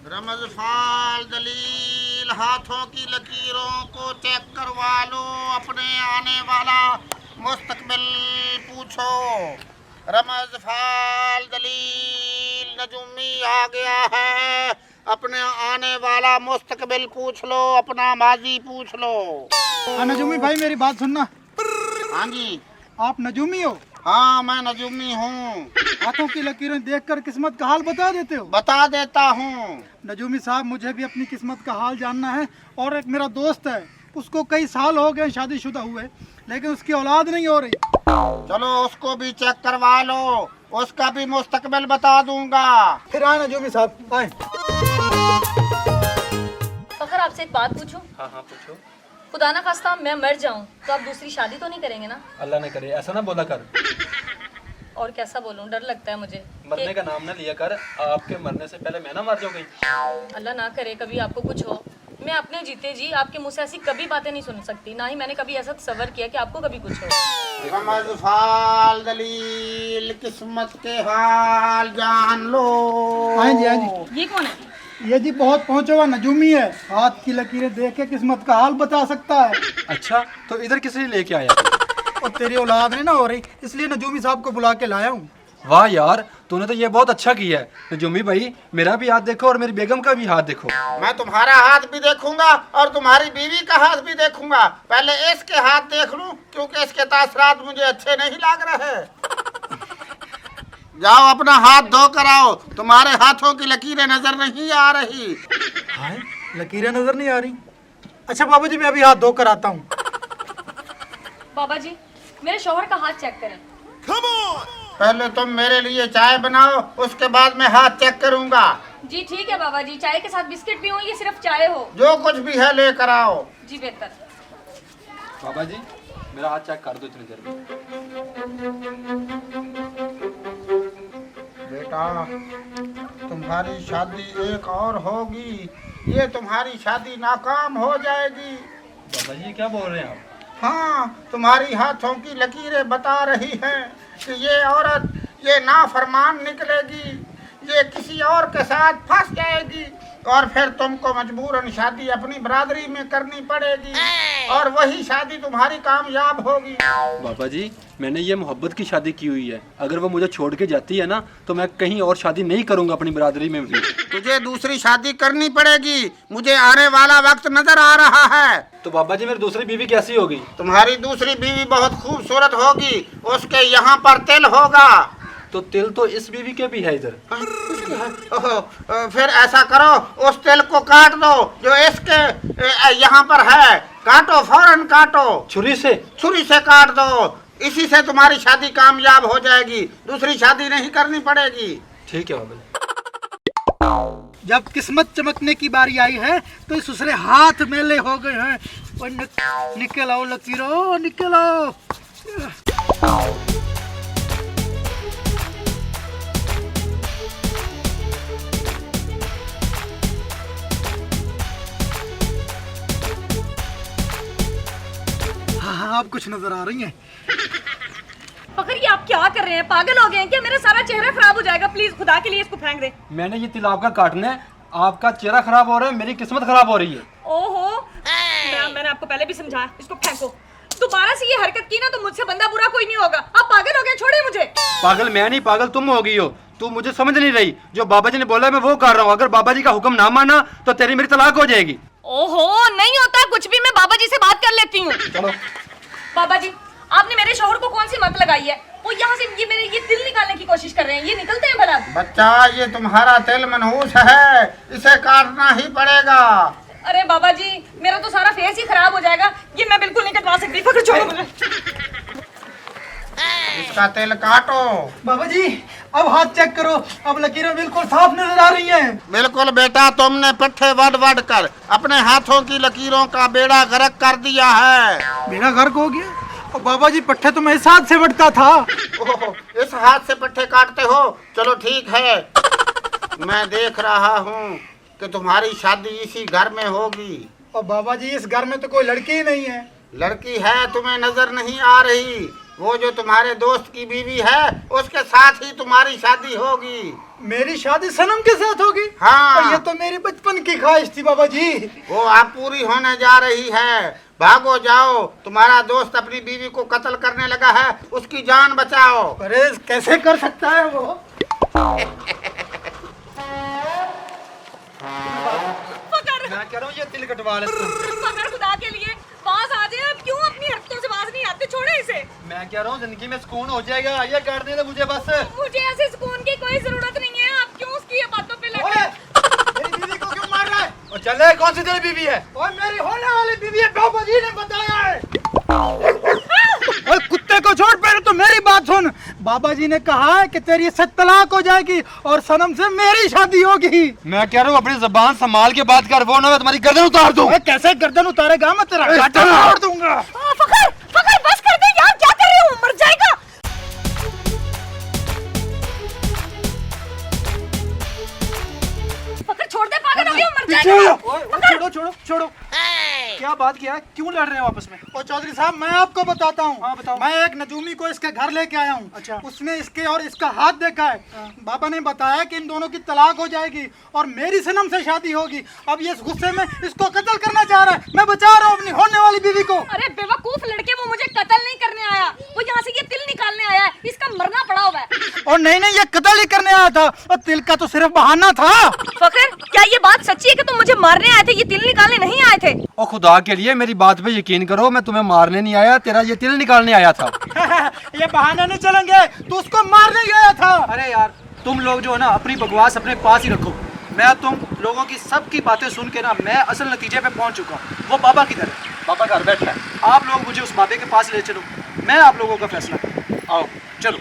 रमज फाल दलील हाथों की लकीरों को चेक करवा लो, अपने आने वाला मुस्तकबिल पूछो। रमज फाल दलील नजूमी आ गया है, अपने आने वाला मुस्तकबिल पूछ लो, अपना माजी पूछ लो। नजूमी भाई मेरी बात सुनना। हाँ जी। आप नजूमी हो? हाँ मैं नजूमी हूँ। हाथों की लकीरें देखकर किस्मत का हाल बता देते हो? बता देता हूँ। नजूमी साहब, मुझे भी अपनी किस्मत का हाल जानना है। और एक मेरा दोस्त है, उसको कई साल हो गए शादीशुदा हुए, लेकिन उसकी औलाद नहीं हो रही। चलो उसको भी चेक करवा लो, उसका भी मुस्तकबिल बता दूंगा। फिर आए नजूमी साहब, आए। फखर, आपसे एक बात पूछूं? हाँ हाँ पूछो। खुदा ना खास्ता मैं मर जाऊं तो आप दूसरी शादी तो नहीं करेंगे ना? अल्लाह ने करे, ऐसा ना बोला कर। और कैसा बोलूं, डर लगता है मुझे। मरने का नाम ना लिया कर, आपके मरने से पहले मैं ना मर जाऊँ कहीं। अल्लाह ना करे कभी आपको कुछ हो। मैं अपने जीते जी आपके मुंह से ऐसी कभी बातें नहीं सुन सकती, ना ही मैंने कभी ऐसा तसव्वुर किया कि आपको कभी कुछ हो। रमज फाल दलील किस्मत के हाल जान लो। हाँ जी, हाँ जी। ये कौन है? ये जी बहुत पहुंचा हुआ नजूमी है, हाथ की लकीरें देख के किस्मत का हाल बता सकता है। अच्छा, तो इधर किस लिए लेके आया? और तेरी औलाद नहीं ना हो रही, इसलिए नजूमी साहब को बुला के लाया हूँ। वाह यार, तूने तो ये बहुत अच्छा किया है। नजूमी भाई, मेरा भी हाथ देखो और मेरी बेगम का भी हाथ देखो। मैं तुम्हारा हाथ भी देखूंगा और तुम्हारी बीवी का हाथ भी देखूंगा। पहले इसके हाथ देख लूं, क्योंकि इसके तासरात मुझे अच्छे नहीं लग रहे। जाओ अपना हाथ धो कर आओ, तुम्हारे हाथों की लकीरें नजर नहीं आ रही। हाँ, लकीरें नजर नहीं आ रही। अच्छा बाबू जी, मैं अभी हाथ धो कर आता हूँ। बाबा जी, मेरे शौहर का हाथ चेक करें। पहले तुम मेरे लिए चाय बनाओ, उसके बाद मैं हाथ चेक करूंगा। जी ठीक है बाबा जी, चाय के साथ बिस्किट भी हो, ये सिर्फ चाय हो? जो कुछ भी है लेकर आओ। जी बेहतर। बाबा जी, मेरा हाथ चेक कर दो इतनी देर में। बेटा, तुम्हारी शादी एक और होगी, ये तुम्हारी शादी नाकाम हो जाएगी। बाबा जी क्या बोल रहे हैं आप? हाँ, तुम्हारी हाथों की लकीरें बता रही हैं कि ये औरत ये नाफरमान निकलेगी, ये किसी और के साथ फंस जाएगी और फिर तुमको मजबूरन शादी अपनी बरादरी में करनी पड़ेगी और वही शादी तुम्हारी कामयाब होगी। बाबा जी, मैंने ये मोहब्बत की शादी की हुई है, अगर वो मुझे छोड़ के जाती है ना तो मैं कहीं और शादी नहीं करूंगा अपनी बरादरी में भी। तुझे दूसरी शादी करनी पड़ेगी, मुझे आने वाला वक्त नजर आ रहा है। तो बाबा जी, मेरी दूसरी बीवी कैसी होगी? तुम्हारी दूसरी बीवी बहुत खूबसूरत होगी, उसके यहाँ पर तिल होगा। तो तिल तो इस बीवी के भी है इधर। ओहो, फिर ऐसा करो, उस तिल को काट दो जो इसके यहाँ पर है। काटो, फौरन काटो, छुरी से? छुरी से काट दो, इसी से तुम्हारी शादी कामयाब हो जाएगी, दूसरी शादी नहीं करनी पड़ेगी। ठीक है बाबा जी। जब किस्मत चमकने की बारी आई है तो इस दूसरे हाथ मेले हो गए हैं। और निकल आओ लकीरों, निकल आओ। हाँ, आप कुछ नजर आ रही हैं। फखर, ये आप क्या कर रहे हैं? पागल हो गए हैं क्या? मेरा सारा चेहरा खराब हो जाएगा, प्लीज खुदा के लिए इसको फेंक दे। मैंने ये तिल आपका काटना है, आपका चेहरा खराब हो रहा है, मेरी किस्मत खराब हो रही है। ओहो, मैंने आपको पहले भी समझाया, इसको फेंको। दोबारा से ये हरकत की ना तो मुझसे बंदा बुरा कोई नहीं होगा। आप पागल हो गए, छोड़िए मुझे। पागल मैं नहीं, पागल तुम हो गई हो। तू मुझे समझ नहीं रही, जो बाबा जी ने बोला मैं वो कर रहा हूँ। अगर बाबा जी का हुक्म ना माना तो तेरी मेरी तलाक हो जाएगी। ओहो, नहीं होता कुछ भी, मैं बाबा जी से बात कर लेती हूँ। चलो। बाबा जी, आपने मेरे शौहर को कौन सी मत लगाई है? वो यहाँ से ये दिल निकालने की कोशिश कर रहे हैं, ये निकलते हैं भला? बच्चा, ये तुम्हारा तिल मनहूस है, इसे काटना ही पड़ेगा। अरे बाबा जी, मेरा तो सारा फेस ही खराब हो जाएगा, ये मैं बिल्कुल नहीं कटवा सकती। फखर छोड़ो मुझे। इसका तिल काटो। बाबा जी, अब हाथ चेक करो, अब लकीरें बिल्कुल साफ नजर आ रही हैं। बिल्कुल बेटा, तुमने पट्टे वड वड कर अपने हाथों की लकीरों का बेड़ा गर्क कर दिया है। मेरा गर्क हो गया? और बाबा जी, पट्टे तो मैं इस हाथ से बढ़ता था। ओहो, इस हाथ से पट्टे काटते हो? चलो ठीक है, मैं देख रहा हूँ कि तुम्हारी शादी इसी घर में होगी। और बाबा जी, इस घर में तो कोई लड़की ही नहीं है। लड़की है, तुम्हें नजर नहीं आ रही। वो जो तुम्हारे दोस्त की बीवी है, उसके साथ ही तुम्हारी शादी होगी। मेरी शादी सनम के साथ होगी? हाँ। और ये तो मेरी बचपन की ख्वाहिश थी बाबा जी। वो आप पूरी होने जा रही है। भागो जाओ, तुम्हारा दोस्त अपनी बीवी को कत्ल करने लगा है, उसकी जान बचाओ। अरे कैसे कर सकता है वो? फकर, मैं कह रहा हूँ ये तिल कटवा ले तू। फकर खुदा के लिए बाज आ जाए। अब क्यों अपनी हरकतों से बाज नहीं आते? छोड़े इसे। मैं कह रहा हूँ जिंदगी में सुकून हो जाएगा, ये कर दे मुझे बस। मुझे ऐसे सुकून की कोई जरूरत नहीं है। आप क्यों उसकी ये बातों पे लगे? ओए, मेरी बीवी को क्यों मार रहा है? और चले, कौन सी तेरी बीवी है? और मेरी होने वाली बीवी है, बाबा जी ने बताया है। ओए कुत्ते को छोड़, पहले तो मेरी बात सुन। बाबा जी ने कहा है कि तेरी 7 तलाक हो जाएगी और सनम से मेरी शादी होगी। मैं कह रहा हूँ अपनी जबान संभाल के बात कर, वो ना मैं तुम्हारी गर्दन उतार दूं। ओए कैसे गर्दन उतारेगा? मैं तेरा गाटा तोड़ दूंगा। फकर, फकर बस कर दे यार, क्या कर रहे हो? मर जाएगा। फकर छोड़ दे, पागल हो गया, मर जाएगा। छोड़ो छोड़ो छोड़ो। क्या बात किया है? क्यों लड़ रहे हो आपस में? ओ चौधरी साहब, मैं आपको बताता हूँ। हाँ, बताओ। मैं एक नजूमी को इसके घर लेके आया हूँ। अच्छा। उसने इसके और इसका हाथ देखा है। बाबा ने बताया कि इन दोनों की तलाक हो जाएगी और मेरी सनम से शादी होगी। अब ये इस गुस्से में इसको कत्ल करना चाह रहा है। मैं बचा रहा हूँ अपनी होने वाली बीवी को। अरे बेवकूफ लड़के, वो मुझे कत्ल नहीं करने आया, वो यहाँ से ये तिल निकालने आया है। इसका मरना पड़ा हुआ है। और नहीं नहीं, ये कत्ल ही करने आया था और तिल का तो सिर्फ बहाना था। फकर, क्या ये बात सच्ची है कि तुम मुझे मारने आए थे, ये तिल निकालने नहीं आए थे? और खुदा के लिए मेरी बात पे यकीन करो, मैं तुम्हें मारने नहीं आया, तेरा ये तिल निकालने आया था। ये बहाने नहीं चलेंगे, तू उसको मारने गया था। अरे यार, तुम लोग जो है ना अपनी बकवास अपने पास ही रखो। मैं तुम लोगों की सबकी बातें सुन के ना मैं असल नतीजे पे पहुंच चुका हूँ। वो बाबा किधर है? बाबा घर बैठा है। आप लोग मुझे उस बाबे के पास ले चलो, मैं आप लोगों का फैसला करूँ। आओ चलो।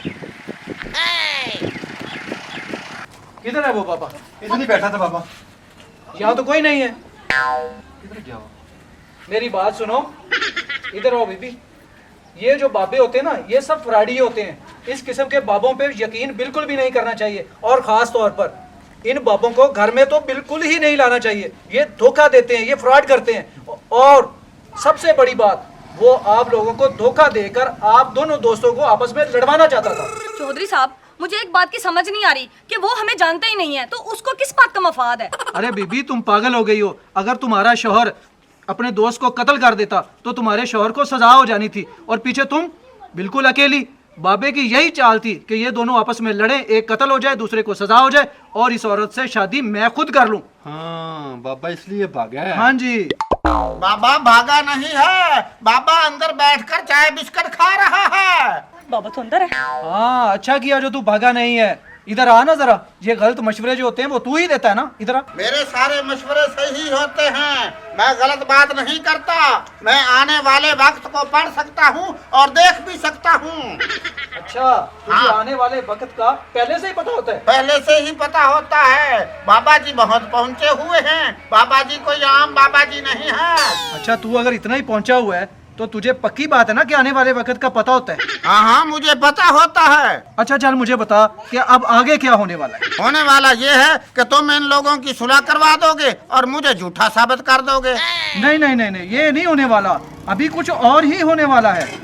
किधर है वो बाबा? इधर ही बैठा था बाबा। यहाँ तो कोई नहीं है। किधर गया वो? मेरी बात सुनो, इधर आओ बीबी। ये जो बाबे होते हैं ना, ये सब फ्रॉडी होते हैं। इस किस्म के बाबों पे यकीन बिल्कुल भी नहीं करना चाहिए और खास तौर पर इन बाबों को घर में तो बिल्कुल ही नहीं लाना चाहिए। ये धोखा देते हैं, ये फ्रॉड करते हैं। और सबसे बड़ी बात, वो आप लोगों को धोखा देकर आप दोनों दोस्तों को आपस में लड़वाना चाहता था। चौधरी साहब, मुझे एक बात की समझ नहीं आ रही कि वो हमें जानता ही नहीं है, तो उसको किस बात का मफाद है? अरे बीबी, तुम पागल हो गई हो। अगर तुम्हारा शौहर अपने दोस्त को कत्ल कर देता तो तुम्हारे शौहर को सजा हो जानी थी, और पीछे तुम बिल्कुल अकेली। बाबे की यही चाल थी कि ये दोनों आपस में लड़े, एक कत्ल हो जाए, दूसरे को सजा हो जाए और इस औरत से शादी मैं खुद कर लूं। हाँ बाबा इसलिए भागा है। हाँ जी। बाबा भागा नहीं है, बाबा अंदर बैठकर चाय बिस्किट खा रहा है। बाबा तो अंदर है। हाँ, अच्छा किया जो तू भागा नहीं है। इधर आ ना जरा, ये गलत मशवरे जो होते हैं वो तू ही देता है ना। इधर आ। मेरे सारे मशवरे सही होते हैं, मैं गलत बात नहीं करता। मैं आने वाले वक्त को पढ़ सकता हूँ और देख भी सकता हूँ। अच्छा, तुझे हाँ। आने वाले वक्त का पहले से ही पता होता है? पहले से ही पता होता है। बाबा जी बहुत पहुँचे हुए हैं, बाबा जी कोई आम बाबा जी नहीं है। अच्छा, तू अगर इतना ही पहुंचा हुआ है तो तुझे पक्की बात है ना कि आने वाले वक्त का पता होता है? हाँ हाँ, मुझे पता होता है। अच्छा चल, मुझे बता कि अब आगे क्या होने वाला है? होने वाला ये है कि तुम इन लोगों की सुलह करवा दोगे और मुझे झूठा साबित कर दोगे। नहीं नहीं नहीं नहीं, ये नहीं होने वाला। अभी कुछ और ही होने वाला है।